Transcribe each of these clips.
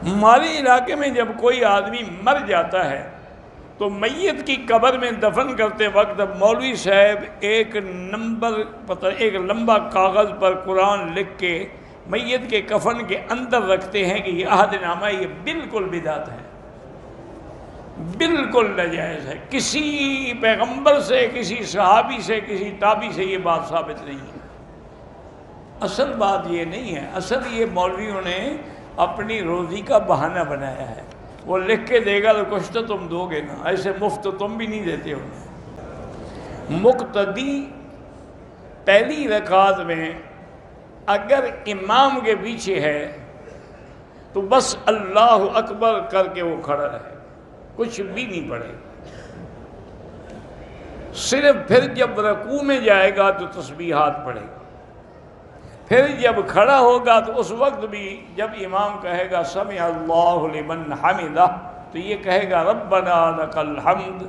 ہمارے علاقے میں جب کوئی آدمی مر جاتا ہے تو میت کی قبر میں دفن کرتے وقت اب مولوی صاحب ایک لمبا کاغذ پر قرآن لکھ کے میت کے کفن کے اندر رکھتے ہیں کہ یہ عہد نامہ، یہ بالکل بدعت ہے، بالکل ناجائز ہے، کسی پیغمبر سے، کسی صحابی سے، کسی تابعی سے یہ بات ثابت نہیں ہے۔ اصل بات یہ نہیں ہے، اصل یہ مولویوں نے اپنی روزی کا بہانہ بنایا ہے، وہ لکھ کے دے گا تو کچھ تو تم دو گے نا، ایسے مفت تو تم بھی نہیں دیتے انہیں۔ مقتدی پہلی رکعت میں اگر امام کے پیچھے ہے تو بس اللہ اکبر کر کے وہ کھڑا رہے، کچھ بھی نہیں پڑھے، صرف پھر جب رکوع میں جائے گا تو تسبیحات پڑھے گا، پھر جب کھڑا ہوگا تو اس وقت بھی جب امام کہے گا سمع اللہ لمن حمدہ تو یہ کہے گا ربنا لک الحمد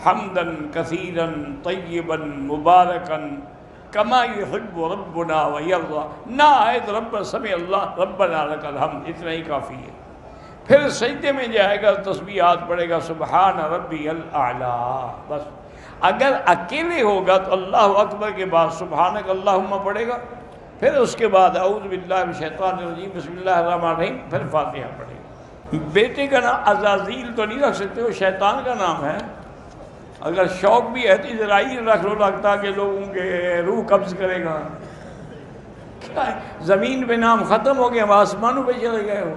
حمدا کثیرا طیبا مبارکا کما یحب ربنا ویرضا، نہ آئے تو رب سمع اللہ ربنا لک الحمد، اتنا ہی کافی ہے۔ پھر سجدے میں جائے گا تسبیحات پڑھے گا سبحان ربی الاعلیٰ، بس۔ اگر اکیلے ہوگا تو اللہ اکبر کے بعد سبحانک اللہم پڑھے گا، پھر اس کے بعد اعوذ باللہ من الشیطان الرجیم بسم اللہ الرحمن الرحیم، پھر فاتحہ پڑھے گا۔ بیٹے کا نام عزازیل تو نہیں رکھ سکتے، وہ شیطان کا نام ہے، اگر شوق بھی ہے تو اسرائیل رکھ لو، لگتا کہ لوگوں کے روح قبض کرے گا۔ کیا ہے، زمین پہ نام ختم ہو گیا، ہم آسمانوں پہ چلے گئے ہو،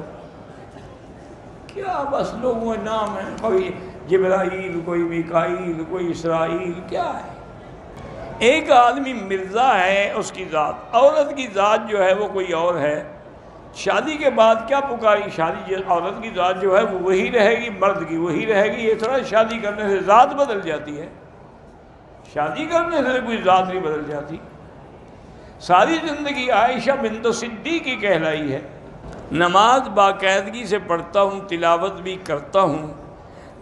کیا بس لوگوں کے نام ہیں، کوئی جبرائیل، کوئی میکائیل، کوئی اسرائیل، کیا ہے۔ ایک آدمی مرزا ہے، اس کی ذات، عورت کی ذات جو ہے وہ کوئی اور ہے، شادی کے بعد کیا پکاری، شادی عورت کی ذات جو ہے وہ وہی رہے گی، مرد کی وہی رہے گی، یہ تھوڑا شادی کرنے سے ذات بدل جاتی ہے، شادی کرنے سے کوئی ذات نہیں بدل جاتی۔ ساری زندگی عائشہ بنت صدیق کی کہلائی ہے، نماز باقاعدگی سے پڑھتا ہوں، تلاوت بھی کرتا ہوں،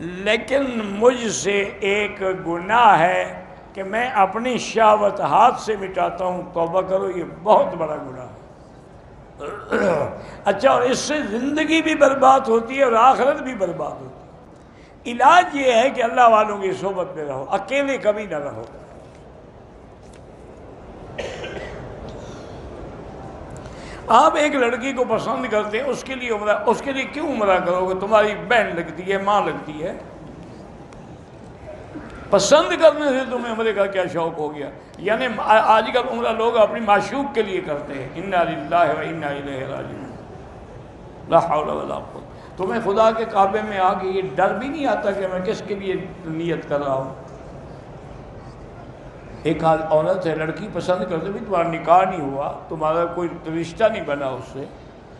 لیکن مجھ سے ایک گناہ ہے کہ میں اپنی شہوت ہاتھ سے مٹاتا ہوں، توبہ کرو، یہ بہت بڑا گناہ ہے۔ اچھا، اور اس سے زندگی بھی برباد ہوتی ہے اور آخرت بھی برباد ہوتی ہے۔ علاج یہ ہے کہ اللہ والوں کی صحبت میں رہو، اکیلے کبھی نہ رہو۔ آپ ایک لڑکی کو پسند کرتے ہیں، اس کے لیے کیوں عمرہ کرو گے؟ تمہاری بہن لگتی ہے، ماں لگتی ہے، پسند کرنے سے تمہیں عمرے کا کیا شوق ہو گیا؟ یعنی آج کل عمرہ لوگ اپنی معشوق کے لیے کرتے ہیں، انا للہ و انا الیہ راجعون، لا حول ولا قوت۔ تمہیں خدا کے کعبے میں آ کے یہ ڈر بھی نہیں آتا کہ میں کس کے لیے نیت کر رہا ہوں؟ ایک عورت ہے، لڑکی پسند کرتے بھی، تمہارا نکاح نہیں ہوا، تمہارا کوئی رشتہ نہیں بنا اس سے،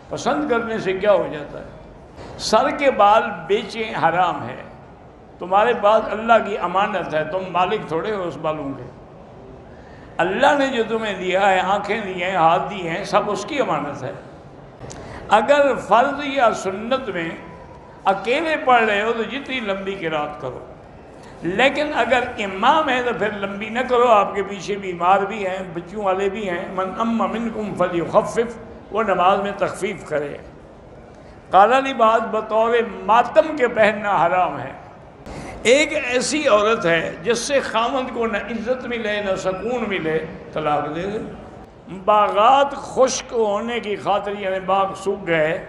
پسند کرنے سے کیا ہو جاتا ہے؟ سر کے بال بیچیں حرام ہے، تمہارے پاس اللہ کی امانت ہے، تم مالک تھوڑے ہو اس بالوں کے، اللہ نے جو تمہیں دیا ہے، آنکھیں دی ہیں، ہاتھ دی ہیں، سب اس کی امانت ہے۔ اگر فرض یا سنت میں اکیلے پڑھ رہے ہو تو جتنی لمبی قرات کرو، لیکن اگر امام ہے تو پھر لمبی نہ کرو، آپ کے پیچھے بیمار بھی ہیں، بچوں والے بھی ہیں، من ام منکم فلیخفف، وہ نماز میں تخفیف کرے۔ کالا لباس بطور ماتم کے پہننا حرام ہے۔ ایک ایسی عورت ہے جس سے خاوند کو نہ عزت ملے نہ سکون ملے، طلاق دے دے۔ باغات خشک ہونے کی خاطر، یعنی باغ سوکھ گئے،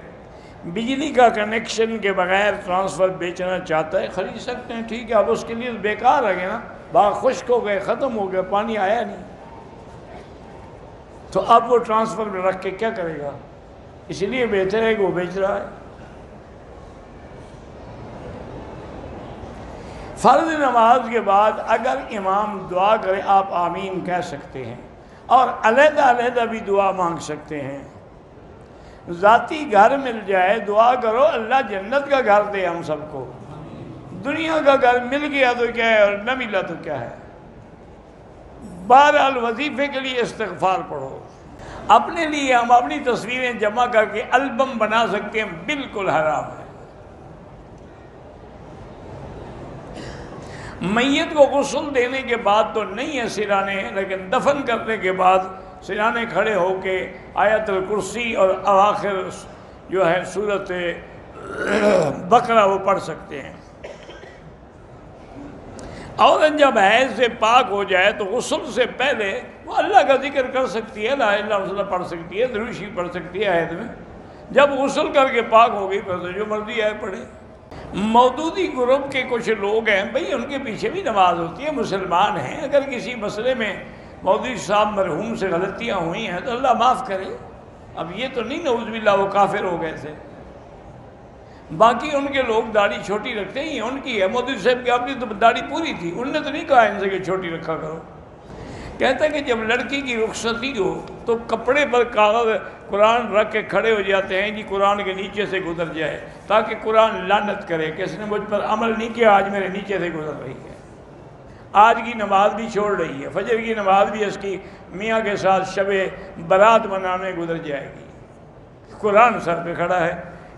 بجلی کا کنیکشن کے بغیر ٹرانسفر بیچنا چاہتا ہے، خرید سکتے ہیں، ٹھیک ہے، اب اس کے لیے بیکار ہے نا، باغ خشک ہو گئے، ختم ہو گئے، پانی آیا نہیں، تو اب وہ ٹرانسفر میں رکھ کے کیا کرے گا؟ اس لیے بہتر ہے کہ وہ بیچ رہا ہے۔ فرض نماز کے بعد اگر امام دعا کرے آپ آمین کہہ سکتے ہیں، اور علیحدہ علیحدہ بھی دعا مانگ سکتے ہیں۔ ذاتی گھر مل جائے دعا کرو، اللہ جنت کا گھر دے ہم سب کو، دنیا کا گھر مل گیا تو کیا ہے اور نہ ملا تو کیا ہے۔ بہرحال وظیفے کے لیے استغفار پڑھو۔ اپنے لیے ہم اپنی تصویریں جمع کر کے البم بنا سکتے ہیں، بالکل حرام ہے۔ میت کو غسل دینے کے بعد تو نہیں ہے سرانے، لیکن دفن کرنے کے بعد سرانے کھڑے ہو کے آیت الکرسی اور اواخر جو ہے سورت بقرہ وہ پڑھ سکتے ہیں۔ عورت جب حیض سے پاک ہو جائے تو غسل سے پہلے وہ اللہ کا ذکر کر سکتی ہے، لا الہ الا اللہ پڑھ سکتی ہے، درود شریف پڑھ سکتی ہے حیض میں۔ جب غسل کر کے پاک ہو گئی پھر تو جو مرضی ہے پڑھے۔ مودودی گروپ کے کچھ لوگ ہیں بھئی، ان کے پیچھے بھی نماز ہوتی ہے، مسلمان ہیں، اگر کسی مسئلے میں مودودی صاحب مرحوم سے غلطیاں ہوئی ہیں تو اللہ معاف کرے۔ اب یہ تو نہیں نعوذ باللہ وہ کافر ہو گئے تھے۔ باقی ان کے لوگ داڑھی چھوٹی رکھتے ہیں، ان کی ہے۔ مودودی صاحب کی اپنی تو داڑھی پوری تھی، انہوں نے تو نہیں کہا ان سے کہ چھوٹی رکھا کرو۔ کہتا ہے کہ جب لڑکی کی رخصتی ہو تو کپڑے پر کاغذ قرآن رکھ کے کھڑے ہو جاتے ہیں، جی قرآن کے نیچے سے گزر جائے، تاکہ قرآن لعنت کرے کہ اس نے مجھ پر عمل نہیں کیا، آج میرے نیچے سے گزر رہی ہے۔ آج کی نماز بھی چھوڑ رہی ہے، فجر کی نماز بھی اس کی میاں کے ساتھ شب برات منانے گزر جائے گی، قرآن سر پہ کھڑا ہے۔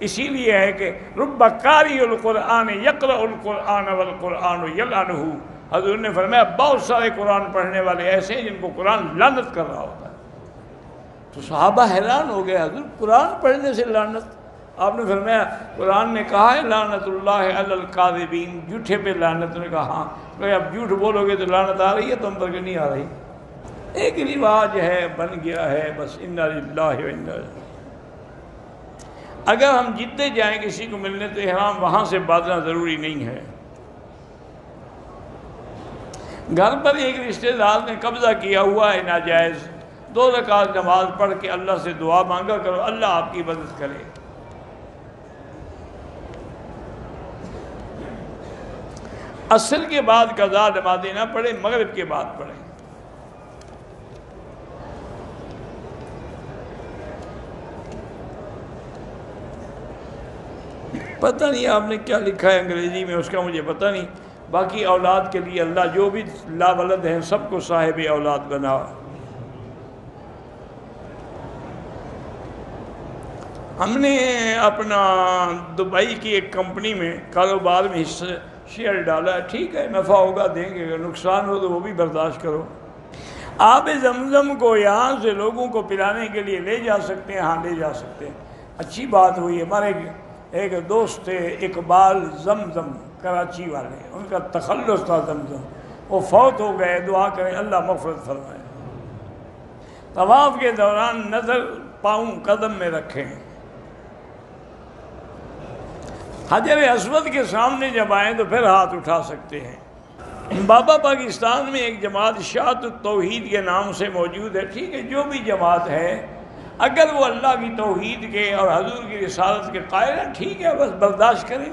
اسی لیے ہے کہ رب قاری القرآن یقرأ القرآن والقرآن یلعنہ، حضور نے فرمایا بہت سارے قرآن پڑھنے والے ایسے ہیں جن کو قرآن لعنت کر رہا ہوتا ہے۔ تو صحابہ حیران ہو گئے، حضور قرآن پڑھنے سے لعنت؟ آپ نے فرمایا قرآن نے کہا ہے لعنت اللہ علی الکاذبین، جھوٹے پہ لعنت۔ نے کہا ہاں، کہ اب جھوٹ بولو گے تو لعنت آ رہی ہے، تم پر کہ نہیں آ رہی؟ ایک رواج ہے، بن گیا ہے بس، انا للہ و انا الیہ۔ اگر ہم جدے جائیں کسی کو ملنے تو احرام وہاں سے باندھنا ضروری نہیں ہے۔ گھر پر ایک رشتہ دار نے قبضہ کیا ہوا ہے ناجائز، 2 رکعت نماز پڑھ کے اللہ سے دعا مانگا کرو، اللہ آپ کی مدد کرے۔ عصر کے بعد قضا نمازیں نہ پڑھیں، مغرب کے بعد پڑھیں۔ پتہ نہیں آپ نے کیا لکھا ہے انگریزی میں، اس کا مجھے پتہ نہیں۔ باقی اولاد کے لیے اللہ جو بھی لا ولد ہیں سب کو صاحب اولاد بنا۔ ہم نے اپنا دبئی کی ایک کمپنی میں کاروبار میں شیئر ڈالا ہے، ٹھیک ہے نفع ہوگا دیں گے، اگر نقصان ہو تو وہ بھی برداشت کرو۔ آب زمزم کو یہاں سے لوگوں کو پلانے کے لیے لے جا سکتے ہیں، ہاں لے جا سکتے ہیں، اچھی بات ہوئی۔ ہمارے ایک دوست تھے اقبال زمزم، کراچی والے، ان کا تخلص تھا زمزم، وہ فوت ہو گئے، دعا کریں اللہ مغفرت فرمائے۔ طواف کے دوران نظر پاؤں قدم میں رکھیں، حجر اسود کے سامنے جب آئیں تو پھر ہاتھ اٹھا سکتے ہیں۔ بابا پاکستان میں ایک جماعت شاعت التوحید کے نام سے موجود ہے، ٹھیک ہے، جو بھی جماعت ہے اگر وہ اللہ کی توحید کے اور حضور کی رسالت کے قائل ہیں ٹھیک ہے، بس برداشت کریں۔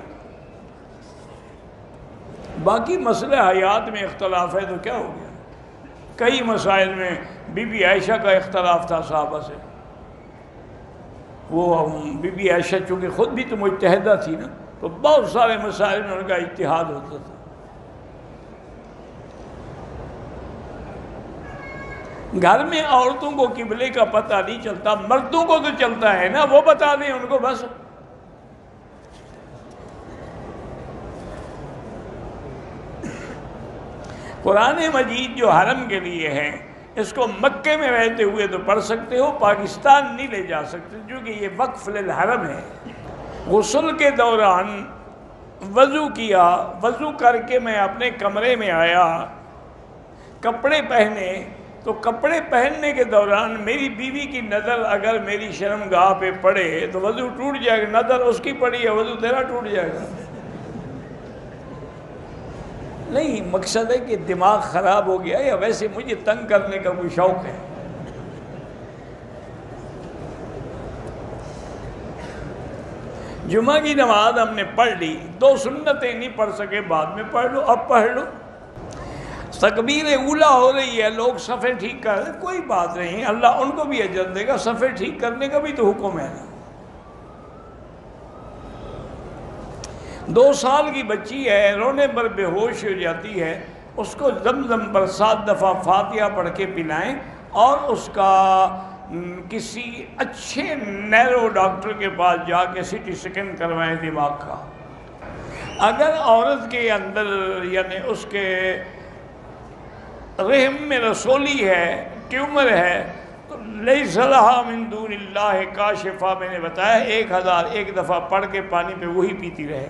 باقی مسئلہ حیات میں اختلاف ہے تو کیا ہو گیا؟ کئی مسائل میں بی بی عائشہ کا اختلاف تھا صحابہ سے، وہ بی بی عائشہ چونکہ خود بھی تو مجتہدہ تھی نا، تو بہت سارے مسائل میں ان کا اجتہاد ہوتا تھا۔ گھر میں عورتوں کو قبلے کا پتہ نہیں چلتا، مردوں کو تو چلتا ہے نا، وہ بتا دیں ان کو بس۔ قرآن مجید جو حرم کے لیے ہے، اس کو مکے میں رہتے ہوئے تو پڑھ سکتے ہو، پاکستان نہیں لے جا سکتے کیونکہ یہ وقف للحرم ہے۔ غسل کے دوران وضو کیا، وضو کر کے میں اپنے کمرے میں آیا، کپڑے پہنے، تو کپڑے پہننے کے دوران میری بیوی کی نظر اگر میری شرمگاہ پہ پڑے تو وضو ٹوٹ جائے گا، نظر اس کی پڑی ہے وضو تیرا ٹوٹ جائے گا۔ نہیں، مقصد ہے کہ دماغ خراب ہو گیا یا ویسے مجھے تنگ کرنے کا کوئی شوق ہے؟ جمعہ کی نماز ہم نے پڑھ لی، 2 سنتیں نہیں پڑھ سکے، بعد میں پڑھ لو، اب پڑھ لو۔ تکبیر اولا ہو رہی ہے، لوگ صفیں ٹھیک کر رہے ہیں، کوئی بات نہیں، اللہ ان کو بھی اجر دے گا، صفیں ٹھیک کرنے کا بھی تو حکم ہے نا۔ 2 سال کی بچی ہے، رونے پر بے ہوش ہو جاتی ہے، اس کو زمزم پر 7 دفعہ فاتحہ پڑھ کے پلائیں، اور اس کا کسی اچھے نیرو ڈاکٹر کے پاس جا کے سی ٹی سکین کروائیں دماغ کا۔ اگر عورت کے اندر یعنی اس کے رحم میں رسولی ہے، ٹیومر ہے، تو لیس لہا من دون اللہ کاشفہ، میں نے بتایا 1000 ایک دفعہ پڑھ کے پانی پہ وہی پیتی رہے،